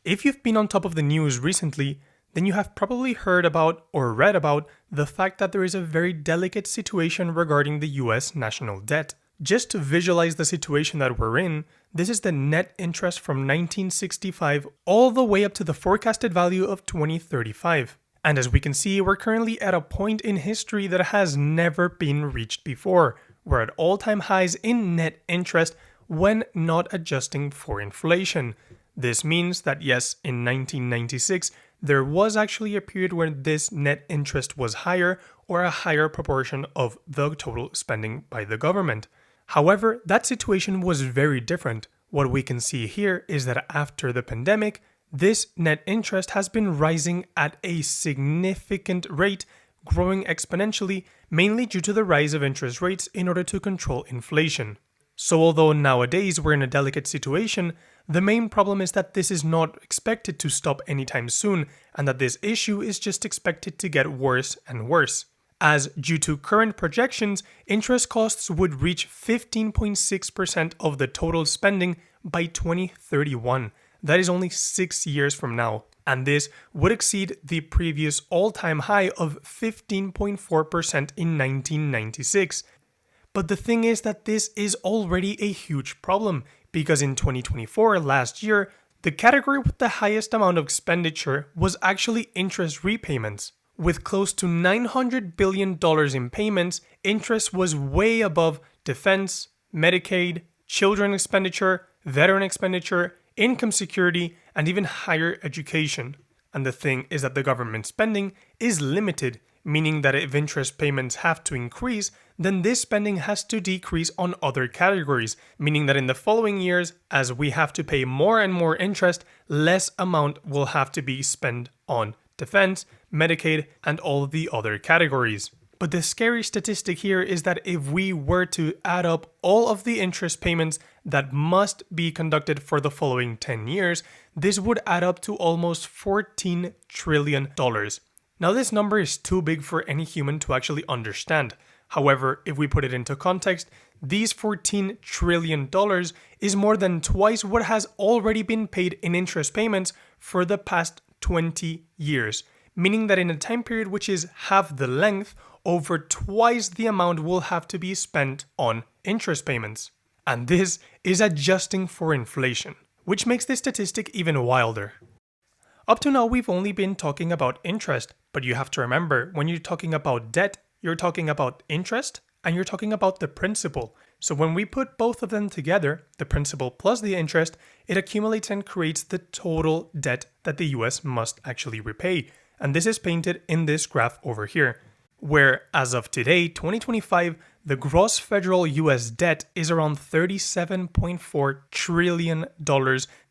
If you've been on top of the news recently, then you have probably heard about or read about the fact that there is a very delicate situation regarding the US national debt. Just to visualize the situation that we're in, this is the net interest from 1965 all the way up to the forecasted value of 2035. And as we can see, we're currently at a point in history that has never been reached before. We're at all-time highs in net interest when not adjusting for inflation. This means that yes, in 1996, there was actually a period where this net interest was higher or a higher proportion of the total spending by the government. However, that situation was very different. What we can see here is that after the pandemic, this net interest has been rising at a significant rate, growing exponentially, mainly due to the rise of interest rates in order to control inflation. So although nowadays we're in a delicate situation, the main problem is that this is not expected to stop anytime soon, and that this issue is just expected to get worse and worse. As due to current projections, interest costs would reach 15.6% of the total spending by 2031. That is only 6 years from now. And this would exceed the previous all-time high of 15.4% in 1996. But the thing is that this is already a huge problem, because in 2024, last year, the category with the highest amount of expenditure was actually interest repayments. With close to $900 billion in payments, interest was way above defense, Medicaid, children expenditure, veteran expenditure, income security, and even higher education. And the thing is that the government spending is limited, meaning that if interest payments have to increase, then this spending has to decrease on other categories, meaning that in the following years, as we have to pay more and more interest, less amount will have to be spent on defense, Medicaid, and all the other categories. But the scary statistic here is that if we were to add up all of the interest payments that must be conducted for the following 10 years, this would add up to almost $14 trillion. Now this number is too big for any human to actually understand. However, if we put it into context, these $14 trillion is more than twice what has already been paid in interest payments for the past 20 years, meaning that in a time period which is half the length, over twice the amount will have to be spent on interest payments. And this is adjusting for inflation, which makes this statistic even wilder. Up to now, we've only been talking about interest, but you have to remember, when you're talking about debt, you're talking about interest and you're talking about the principal. So when we put both of them together, the principal plus the interest, it accumulates and creates the total debt that the US must actually repay. And this is painted in this graph over here, where as of today, 2025, the gross federal US debt is around $37.4 trillion,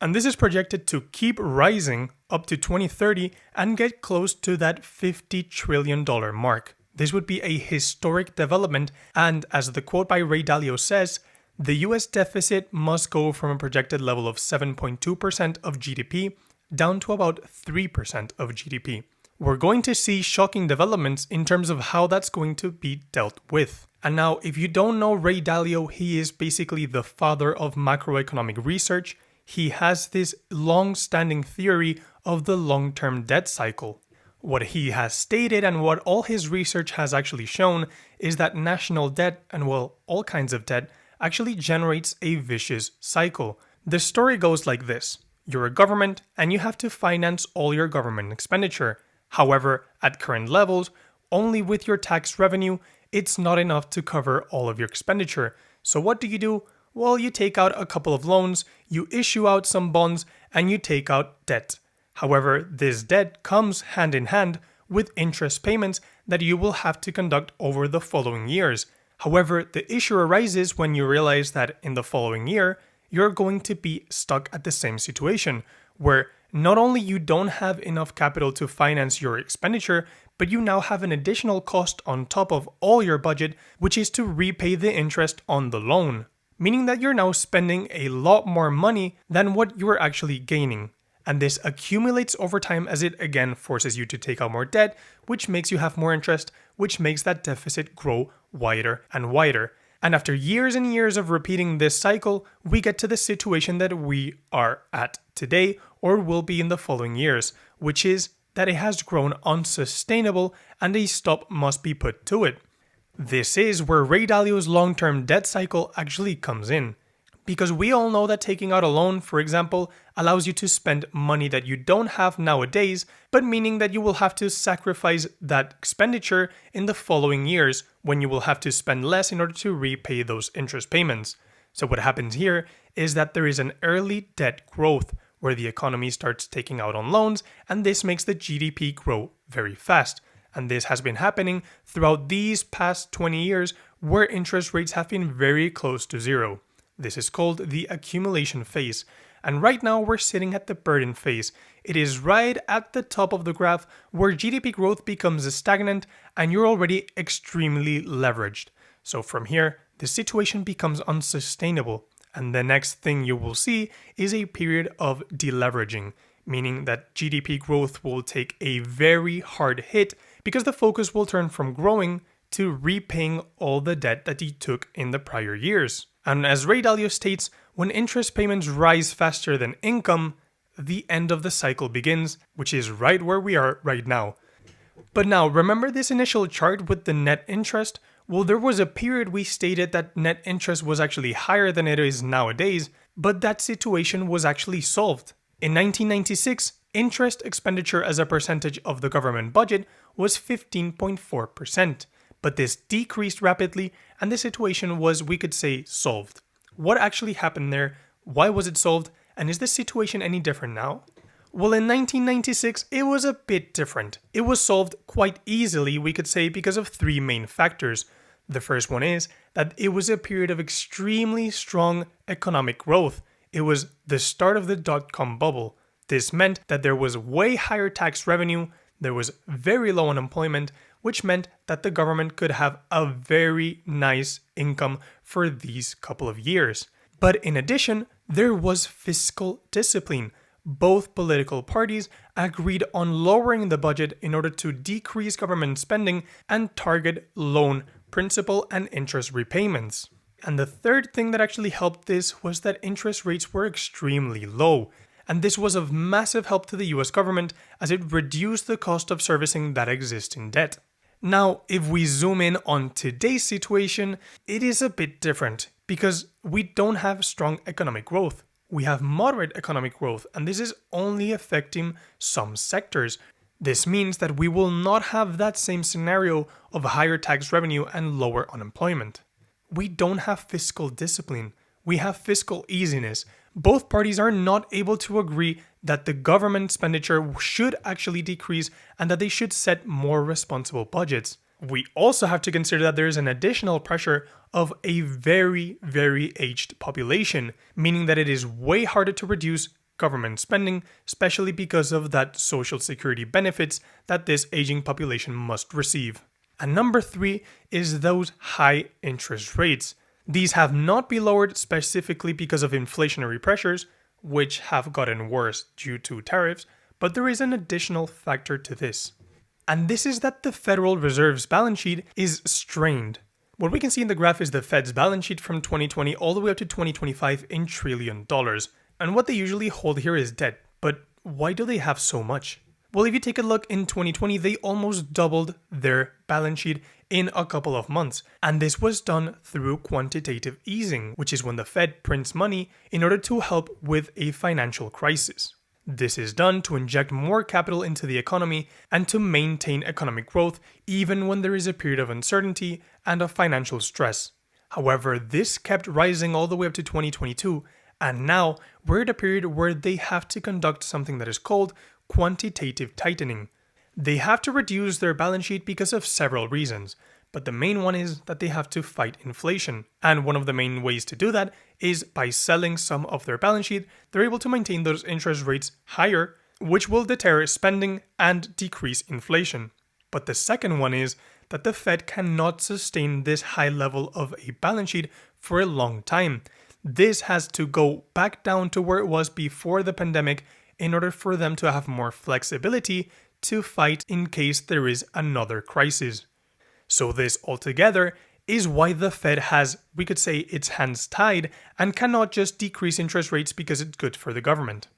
and this is projected to keep rising up to 2030 and get close to that $50 trillion mark. This would be a historic development, and as the quote by Ray Dalio says, the US deficit must go from a projected level of 7.2% of GDP down to about 3% of GDP. We're going to see shocking developments in terms of how that's going to be dealt with. And now, if you don't know Ray Dalio, he is basically the father of macroeconomic research. He has this long-standing theory of the long-term debt cycle. What he has stated and what all his research has actually shown is that national debt, and well, all kinds of debt, actually generates a vicious cycle. The story goes like this. You're a government and you have to finance all your government expenditure. However, at current levels, only with your tax revenue, it's not enough to cover all of your expenditure. So what do? Well, you take out a couple of loans, you issue out some bonds, and you take out debt. However, this debt comes hand in hand with interest payments that you will have to conduct over the following years. However, the issue arises when you realize that in the following year, you're going to be stuck at the same situation, where not only you don't have enough capital to finance your expenditure, but you now have an additional cost on top of all your budget, which is to repay the interest on the loan, meaning that you're now spending a lot more money than what you are actually gaining. And this accumulates over time as it again forces you to take out more debt, which makes you have more interest, which makes that deficit grow wider and wider. And after years and years of repeating this cycle, we get to the situation that we are at today or will be in the following years, which is that it has grown unsustainable and a stop must be put to it. This is where Ray Dalio's long-term debt cycle actually comes in. Because we all know that taking out a loan, for example, allows you to spend money that you don't have nowadays, but meaning that you will have to sacrifice that expenditure in the following years when you will have to spend less in order to repay those interest payments. So what happens here is that there is an early debt growth where the economy starts taking out on loans, and this makes the GDP grow very fast. And this has been happening throughout these past 20 years where interest rates have been very close to zero. This is called the accumulation phase. And right now we're sitting at the burden phase. It is right at the top of the graph where GDP growth becomes stagnant and you're already extremely leveraged. So from here, the situation becomes unsustainable. And the next thing you will see is a period of deleveraging, meaning that GDP growth will take a very hard hit because the focus will turn from growing to repaying all the debt that you took in the prior years. And as Ray Dalio states, when interest payments rise faster than income, the end of the cycle begins, which is right where we are right now. But now, remember this initial chart with the net interest? Well, there was a period we stated that net interest was actually higher than it is nowadays, but that situation was actually solved. In 1996, interest expenditure as a percentage of the government budget was 15.4%. But this decreased rapidly and the situation was, we could say, solved. What actually happened there? Why was it solved? And is the situation any different now? Well, in 1996, it was a bit different. It was solved quite easily, we could say, because of three main factors. The first one is that it was a period of extremely strong economic growth. It was the start of the dot-com bubble. This meant that there was way higher tax revenue, there was very low unemployment, which meant that the government could have a very nice income for these couple of years. But in addition, there was fiscal discipline. Both political parties agreed on lowering the budget in order to decrease government spending and target loan principal and interest repayments. And the third thing that actually helped this was that interest rates were extremely low. And this was of massive help to the US government as it reduced the cost of servicing that existing debt. Now, if we zoom in on today's situation, it is a bit different because we don't have strong economic growth. We have moderate economic growth, and this is only affecting some sectors. This means that we will not have that same scenario of higher tax revenue and lower unemployment. We don't have fiscal discipline. We have fiscal easiness. Both parties are not able to agree that the government expenditure should actually decrease and that they should set more responsible budgets. We also have to consider that there is an additional pressure of a very, very aged population, meaning that it is way harder to reduce government spending, especially because of that social security benefits that this aging population must receive. And number 3 is those high interest rates. These have not been lowered specifically because of inflationary pressures, which have gotten worse due to tariffs, but there is an additional factor to this. And this is that the Federal Reserve's balance sheet is strained. What we can see in the graph is the Fed's balance sheet from 2020 all the way up to 2025 in trillion dollars. And what they usually hold here is debt. But why do they have so much? Well, if you take a look in 2020, they almost doubled their balance sheet in a couple of months. And this was done through quantitative easing, which is when the Fed prints money in order to help with a financial crisis. This is done to inject more capital into the economy and to maintain economic growth even when there is a period of uncertainty and of financial stress. However, this kept rising all the way up to 2022, and now we're at a period where they have to conduct something that is called quantitative tightening. They have to reduce their balance sheet because of several reasons, but the main one is that they have to fight inflation. And one of the main ways to do that is by selling some of their balance sheet, they're able to maintain those interest rates higher, which will deter spending and decrease inflation. But the second one is that the Fed cannot sustain this high level of a balance sheet for a long time. This has to go back down to where it was before the pandemic in order for them to have more flexibility to fight in case there is another crisis. So this altogether is why the Fed has, we could say, its hands tied and cannot just decrease interest rates because it's good for the government.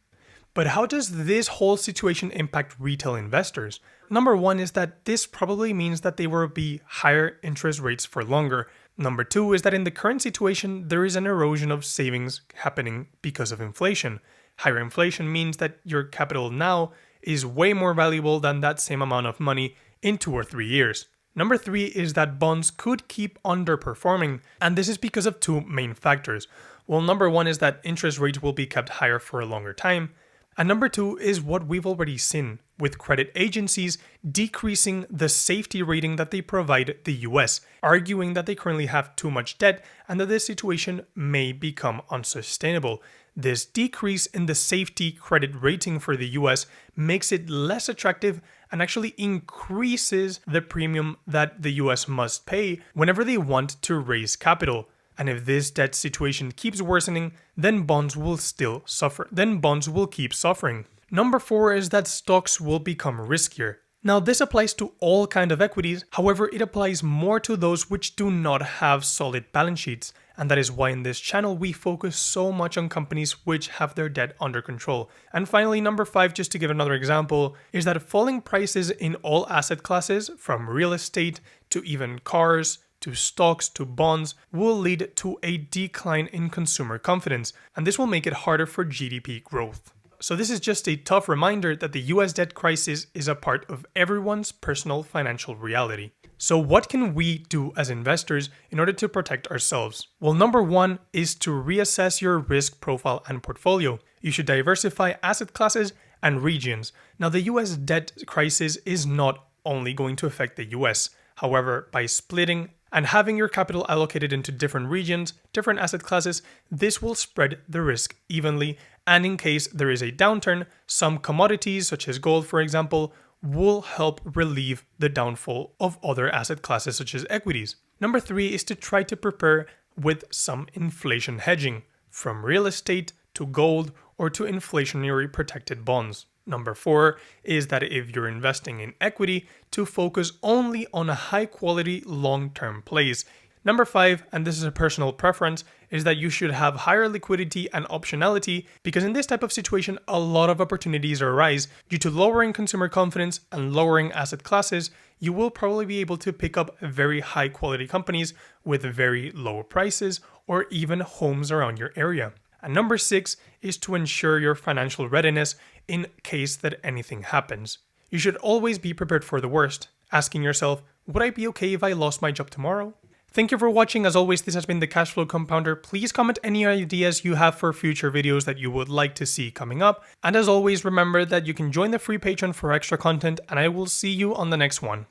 But how does this whole situation impact retail investors? Number one is that this probably means that there will be higher interest rates for longer. Number two is that in the current situation, there is an erosion of savings happening because of inflation. Higher inflation means that your capital now is way more valuable than that same amount of money in 2 or 3 years. Number three is that bonds could keep underperforming, and this is because of two main factors. Well, number one is that interest rates will be kept higher for a longer time. And number two is what we've already seen, with credit agencies decreasing the safety rating that they provide the US, arguing that they currently have too much debt and that this situation may become unsustainable. This decrease in the safety credit rating for the US makes it less attractive and actually increases the premium that the US must pay whenever they want to raise capital. And if this debt situation keeps worsening, then bonds will still suffer. Then bonds will keep suffering. Number four is that stocks will become riskier. Now, this applies to all kinds of equities, however, it applies more to those which do not have solid balance sheets. And that is why in this channel we focus so much on companies which have their debt under control. And finally, number five, just to give another example, is that falling prices in all asset classes, from real estate to even cars, to stocks, to bonds, will lead to a decline in consumer confidence, and this will make it harder for GDP growth. So this is just a tough reminder that the US debt crisis is a part of everyone's personal financial reality. So what can we do as investors in order to protect ourselves? Well, number one is to reassess your risk profile and portfolio. You should diversify asset classes and regions. Now, the US debt crisis is not only going to affect the US. However, by splitting and having your capital allocated into different regions, different asset classes, this will spread the risk evenly, and in case there is a downturn, some commodities, such as gold for example, will help relieve the downfall of other asset classes such as equities. Number three is to try to prepare with some inflation hedging, from real estate to gold or to inflationary protected bonds. Number four is that if you're investing in equity, to focus only on a high quality long-term plays. Number five, and this is a personal preference, is that you should have higher liquidity and optionality, because in this type of situation, a lot of opportunities arise due to lowering consumer confidence and lowering asset classes. You will probably be able to pick up very high quality companies with very low prices or even homes around your area. And number six is to ensure your financial readiness in case that anything happens. You should always be prepared for the worst, asking yourself, would I be okay if I lost my job tomorrow? Thank you for watching. As always, this has been the Cashflow Compounder. Please comment any ideas you have for future videos that you would like to see coming up. And as always, remember that you can join the free Patreon for extra content, and I will see you on the next one.